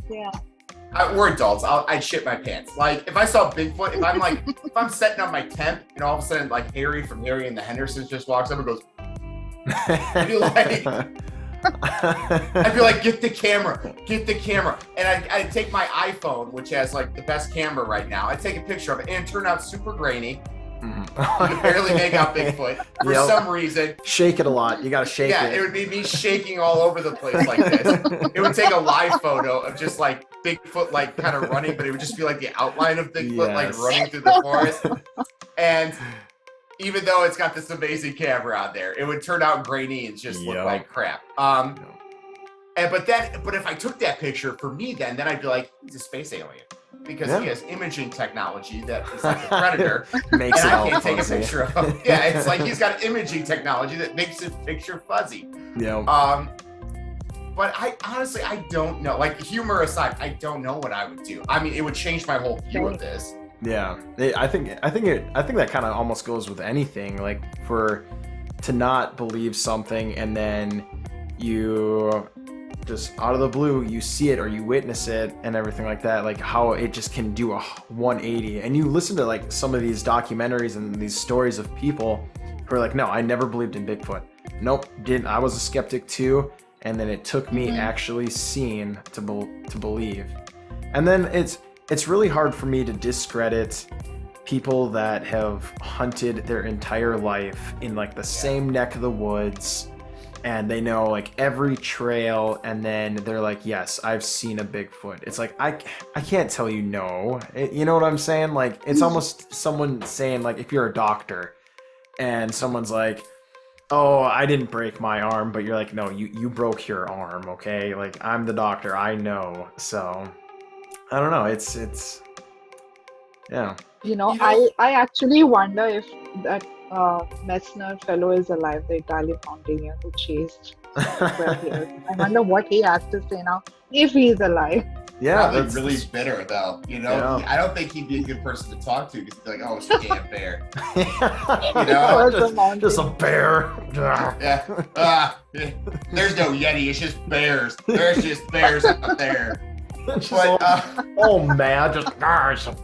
Yeah. We're adults. I'd shit my pants. Like if I saw Bigfoot, if I'm setting up my tent, and all of a sudden like Harry from Harry and the Hendersons just walks up and goes, I'd be like, get the camera. And I'd take my iPhone, which has like the best camera right now. I'd take a picture of it and it turned out super grainy. You could barely make out Bigfoot for some reason. Shake it a lot. You gotta shake it. Yeah, it would be me shaking all over the place like this. It would take a live photo of just like Bigfoot like kind of running, but it would just be like the outline of Bigfoot like running through the forest. And even though it's got this amazing camera out there, it would turn out grainy and just look like crap. But if I took that picture for me, then I'd be like, he's a space alien. Because he has imaging technology that is like a predator. Makes and it I can't take fuzzy. a picture of him. Yeah, it's like he's got imaging technology that makes his picture fuzzy. Yeah. But I honestly, I don't know. Like humor aside, I don't know what I would do. I mean, it would change my whole view of this. Yeah. I think that kind of almost goes with anything. Like to not believe something and then you just out of the blue you see it or you witness it and everything like that, like how it just can do a 180. And you listen to like some of these documentaries and these stories of people who are like, no, I never believed in Bigfoot. Nope, didn't. I was a skeptic too, and then it took me actually seeing to believe. And then it's really hard for me to discredit people that have hunted their entire life in like the same neck of the woods, and they know like every trail, and then they're like, yes, I've seen a Bigfoot. It's like, I can't tell you no. You know what I'm saying? Like, it's almost someone saying, like, if you're a doctor and someone's like, oh, I didn't break my arm, but you're like, no, you broke your arm, okay? Like, I'm the doctor, I know. So, I don't know. It's yeah. I actually wonder if that Messner fellow is alive, the Italian mountaineer who chased 12 years. I wonder what he has to say now, if he's alive. Yeah, Probably really bitter though. I don't think he'd be a good person to talk to because he'd be like, oh, it's a damn bear. Just a bear. Yeah. There's no Yeti. It's just bears. There's just bears out there. It's a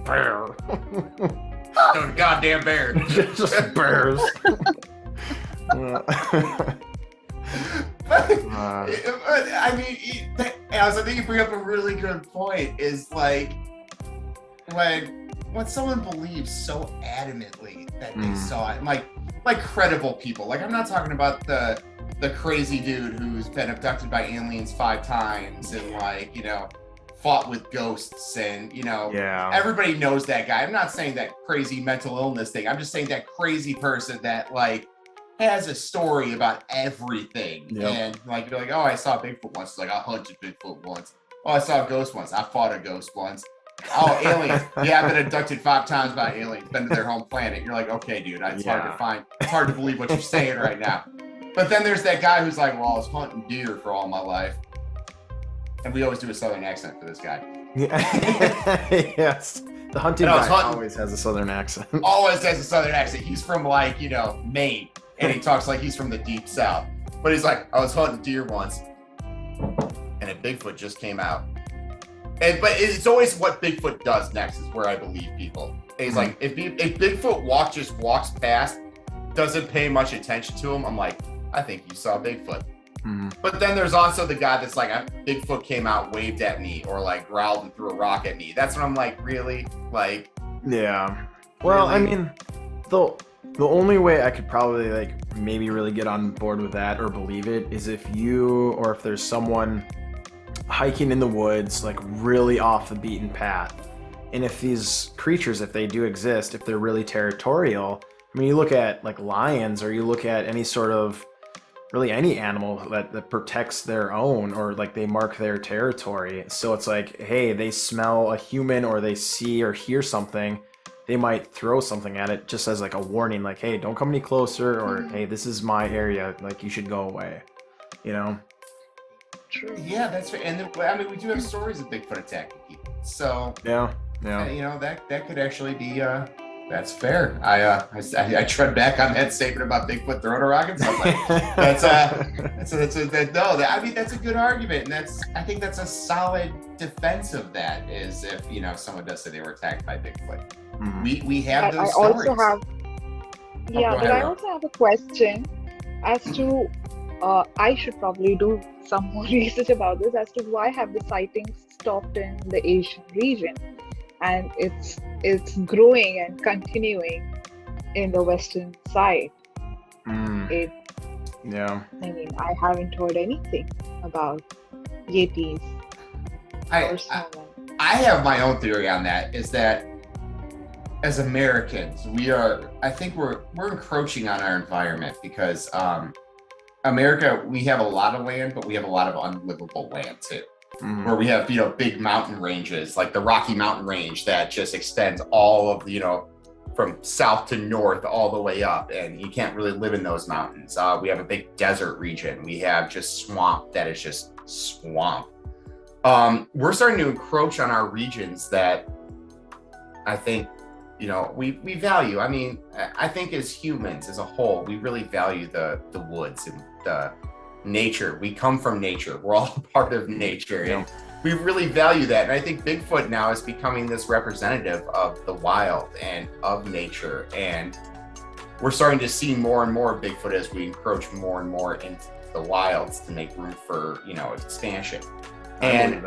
bear. No goddamn bear. Just bears. I mean, I think you bring up a really good point. Is like when someone believes so adamantly that they saw it, like credible people. Like I'm not talking about the crazy dude who's been abducted by aliens 5 times and fought with ghosts and everybody knows that guy. I'm not saying that crazy mental illness thing. I'm just saying that crazy person that has a story about everything. Yep. And you're like, oh, I saw Bigfoot once. It's like, I hunted Bigfoot once. Oh, I saw a ghost once. I fought a ghost once. Oh, aliens. Yeah, I've been abducted 5 times by aliens. Been to their home planet. You're like, okay, dude, it's hard to find. It's hard to believe what you're saying right now. But then there's that guy who's like, well, I was hunting deer for all my life. And we always do a southern accent for this guy. Yes. The hunting guy always has a southern accent. Always has a southern accent. He's from Maine. And he talks like he's from the deep south. But he's like, I was hunting deer once. And a Bigfoot just came out. But it's always what Bigfoot does next is where I believe people. And he's like, if Bigfoot just walks past doesn't pay much attention to him, I'm like, I think you saw Bigfoot. Mm-hmm. But then there's also the guy that's like, Bigfoot came out, waved at me, or like growled and threw a rock at me. That's when I'm like, really? Like, yeah. Well, really? I mean, the only way I could probably like maybe really get on board with that or believe it is if you or if there's someone hiking in the woods, like really off the beaten path. And if these creatures, if they do exist, if they're really territorial, I mean, you look at like lions or you look at any sort of really any animal that protects their own or like they mark their territory. So it's like, hey, they smell a human or they see or hear something, they might throw something at it just as like a warning, like, hey, don't come any closer, or hey, this is my area, like you should go away, you know? True. Yeah, that's right. And then, I mean, we do have stories of Bigfoot attacking people. So Yeah. you know, that could actually be that's fair. I tread back on that statement about Bigfoot throwing a rock and stuff. Like, I mean, that's a good argument, and I think that's a solid defense of that. Is if you know someone does say they were attacked by Bigfoot, we have those stories. I also have a question as to. I should probably do some more research about this as to why have the sightings stopped in the Asian region, and it's growing and continuing in the western side. Yeah. I mean, I haven't heard anything about Yetis or snowmen. I have my own theory on that. Is that as Americans, I think we're encroaching on our environment because America, we have a lot of land, but we have a lot of unlivable land too. Where we have, big mountain ranges, like the Rocky Mountain Range that just extends all of, from south to north all the way up, and you can't really live in those mountains. We have a big desert region. We have just swamp that is just swamp. We're starting to encroach on our regions that I think, we value. I mean, I think as humans as a whole, we really value the woods and the nature. We come from nature. We're all part of nature. And we really value that. And I think Bigfoot now is becoming this representative of the wild and of nature. And we're starting to see more and more Bigfoot as we encroach more and more into the wilds to make room for, expansion. And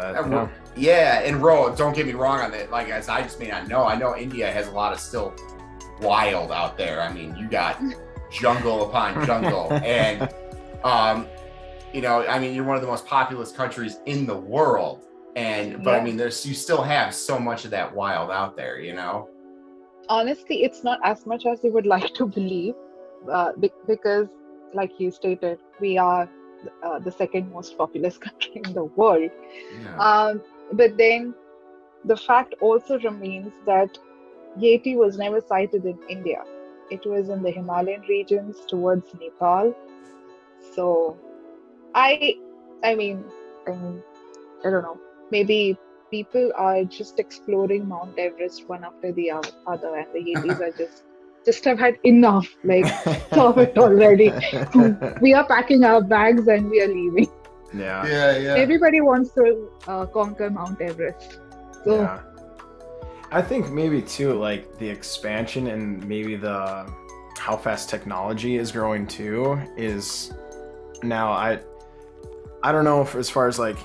and Ro, don't get me wrong on that. Like, as I just may not know, I know India has a lot of still wild out there. I mean, you got jungle upon jungle. And, you're one of the most populous countries in the world. But I mean, you still have so much of that wild out there, Honestly, it's not as much as you would like to believe, because, like you stated, we are the second most populous country in the world. But then the fact also remains that Yeti was never sighted in India. It was in the Himalayan regions towards Nepal. So I don't know, maybe people are just exploring Mount Everest one after the other, and the Yetis are just have had enough, like, of it already. We are packing our bags and we are leaving. Yeah. Everybody wants to conquer Mount Everest. So yeah. I think maybe too, like the expansion and maybe how fast technology is growing too is now I don't know if as far as like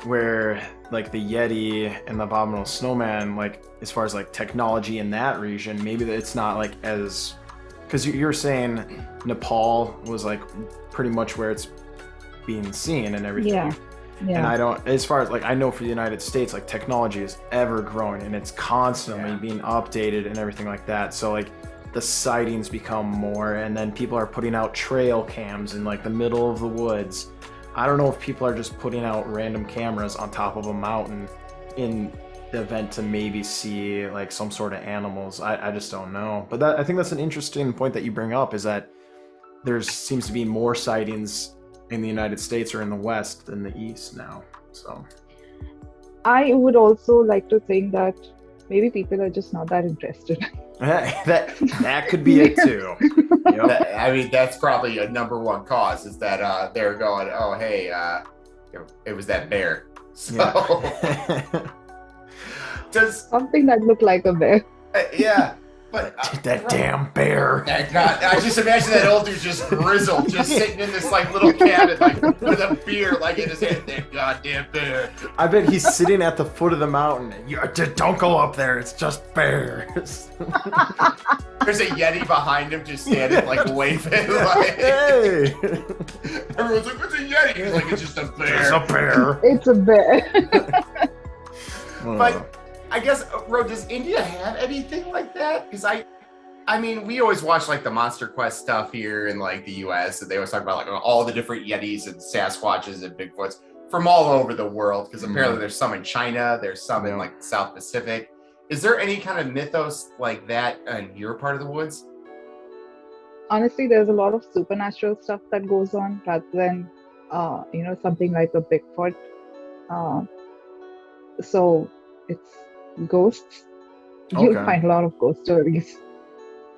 where like the Yeti and the Abominable Snowman, like as far as like technology in that region, maybe it's not like as, because you're saying Nepal was like pretty much where it's being seen and everything. Yeah. And I don't, as far as like, I know for the United States, like technology is ever growing and it's constantly being updated and everything like that. So like the sightings become more, and then people are putting out trail cams in like the middle of the woods. I don't know if people are just putting out random cameras on top of a mountain in the event to maybe see like some sort of animals. I just don't know. But I think that's an interesting point that you bring up, is that there seems to be more sightings in the United States or in the West than the East now. So I would also like to think that maybe people are just not that interested. that could be it too. I mean, that's probably a number one cause, is that they're going, oh, hey, it was that bear. So Something that looked like a bear. But that damn bear. God, I just imagine that old dude just grizzled, just sitting in this like little cabin, like with a beer like in his hand. That goddamn bear. I bet he's sitting at the foot of the mountain. Don't go up there. It's just bears. There's a Yeti behind him, just standing like waving. Like, Hey. everyone's like, "What's a Yeti?" He's like, "It's just a bear." It's a bear. It's a bear. But I guess, Ro, does India have anything like that? Because I mean, we always watch like the Monster Quest stuff here in like the US, and they always talk about like all the different Yetis and Sasquatches and Bigfoots from all over the world. Because apparently there's some in China, there's some in like the South Pacific. Is there any kind of mythos like that in your part of the woods? Honestly, there's a lot of supernatural stuff that goes on rather than, something like a Bigfoot. So it's ghosts. You'll find a lot of ghost stories.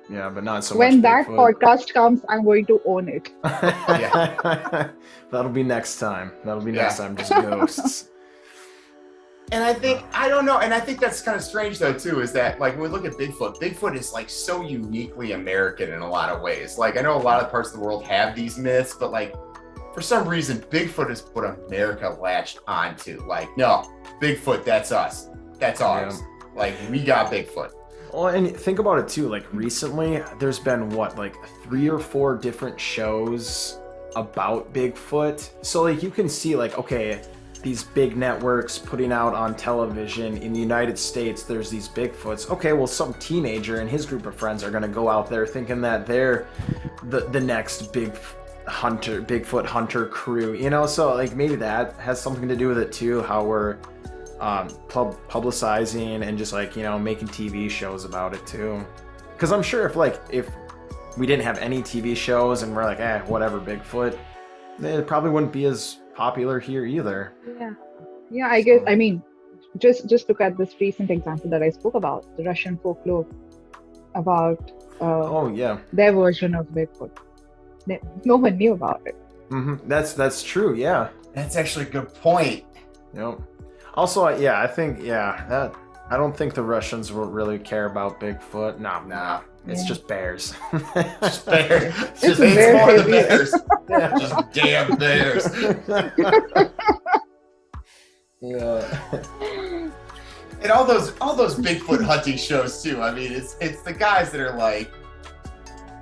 Yeah, but not so much. When that Bigfoot. podcast comes, I'm going to own it. Yeah. That'll be next time. Next time, just ghosts. And I think, I don't know, and I think that's kind of strange though too, is that like when we look at Bigfoot is like so uniquely American in a lot of ways. Like I know a lot of parts of the world have these myths, but like for some reason, Bigfoot is what America latched onto. Like, no, Bigfoot, that's us. That's ours. Yeah. Like we got Bigfoot. Well, and think about it too, like recently there's been like 3 or 4 different shows about Bigfoot. So like you can see like, okay, these big networks putting out on television in the United States, there's these Bigfoots. Okay, well some teenager and his group of friends are gonna go out there thinking that they're the next Bigfoot hunter crew, so like maybe that has something to do with it too, how we're publicizing and just like making TV shows about it too. Because I'm sure if we didn't have any TV shows and we're like whatever Bigfoot, it probably wouldn't be as popular here either. Yeah, I guess. I mean, just look at this recent example that I spoke about, the Russian folklore about their version of Bigfoot. No one knew about it. Mm-hmm. That's true. Yeah, that's actually a good point. Yep. Also, I think that I don't think the Russians will really care about Bigfoot. Nah. It's just bears. Just bears. It's more the bears. Yeah. Just damn bears. Yeah. And all those Bigfoot hunting shows too. I mean, it's the guys that are like,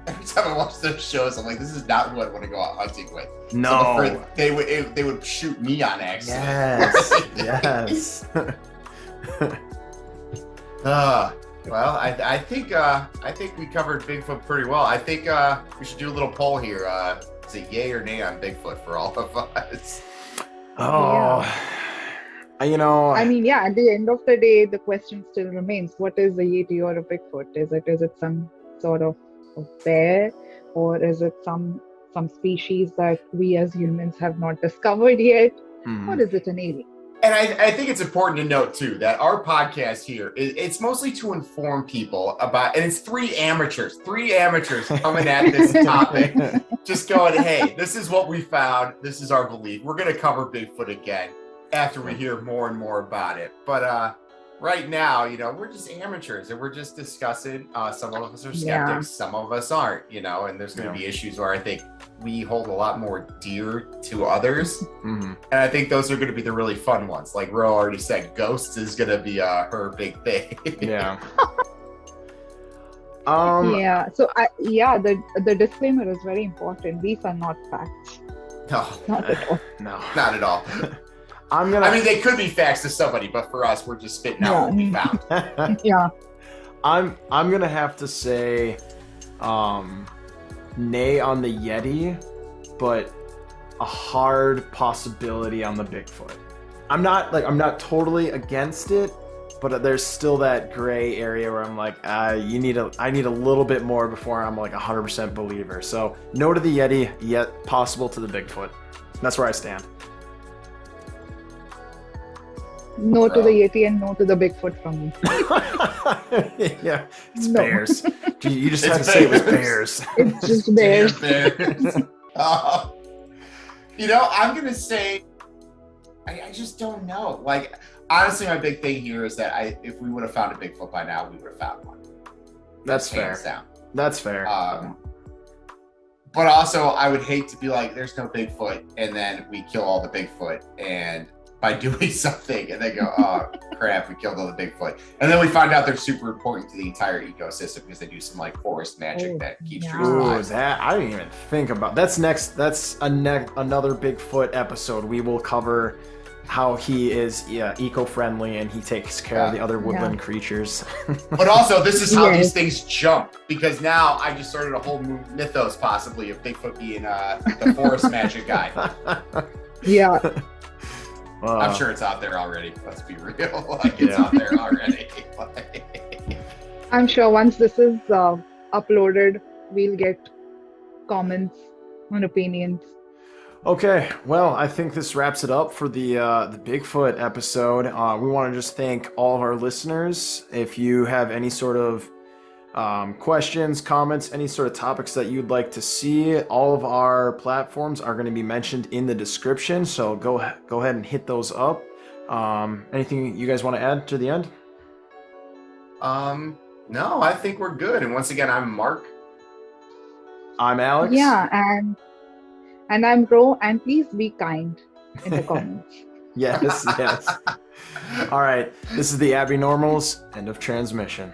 every time I watch those shows, I'm like, this is not who I want to go out hunting with. No. So I'm afraid they would shoot me on accident. Yes. Well, I think we covered Bigfoot pretty well. I think we should do a little poll here. Is it yay or nay on Bigfoot for all of us? Oh, I mean, at the end of the day, the question still remains: what is a Yeti or a Bigfoot? Is it some sort of bear, or is it some species that we as humans have not discovered yet? Mm-hmm. Or is it an alien? And I think it's important to note, too, that our podcast here, it's mostly to inform people about, and it's three amateurs coming at this topic, just going, hey, this is what we found. This is our belief. We're going to cover Bigfoot again after we hear more and more about it. But right now, we're just amateurs and we're just discussing. Some of us are skeptics, some of us aren't, and there's going to be issues where I think we hold a lot more dear to others. Mm-hmm. And I think those are going to be the really fun ones. Like Ro already said, ghosts is going to be her big thing. Yeah. So the disclaimer is very important. These are not facts. No. Not at all. No. Not at all. I mean, they could be facts to somebody, but for us, we're just spitting out what we found. Yeah. I'm gonna have to say, nay on the Yeti, but a hard possibility on the Bigfoot. I'm not totally against it, but there's still that gray area where I'm like, I need a little bit more before I'm like 100% believer. So no to the Yeti, yet possible to the Bigfoot. That's where I stand. No to the Yeti and no to the Bigfoot from me. Yeah, it's bears. You just had to say it was bears. It's just bears. Bears. I'm going to say, I just don't know. Like, honestly, my big thing here is that if we would have found a Bigfoot by now, we would have found one. That's hands fair. down. That's fair. But also, I would hate to be like, there's no Bigfoot, and then we kill all the Bigfoot, and by doing something, and they go, oh crap, we killed all the Bigfoot, and then we find out they're super important to the entire ecosystem because they do some like forest magic that keeps trees Ooh, alive. that I didn't even think about. That's next. That's another Bigfoot episode. We will cover how he is eco-friendly and he takes care of the other woodland creatures. But also, this is how Yes. these things jump, because now I just started a whole mythos possibly of Bigfoot being the forest magic guy. Yeah. I'm sure it's out there already. Let's be real. Like, it's out there already. I'm sure once this is uploaded, we'll get comments and opinions. Okay, well, I think this wraps it up for the Bigfoot episode. We want to just thank all of our listeners. If you have any sort of questions, comments, any sort of topics that you'd like to see, all of our platforms are going to be mentioned in the description. So go ahead and hit those up. Anything you guys want to add to the end? No, I think we're good. And once again, I'm Mark. I'm Alex. Yeah, and I'm Ro, and please be kind in the comments. Yes, yes. All right, this is the Abi Normals. End of transmission.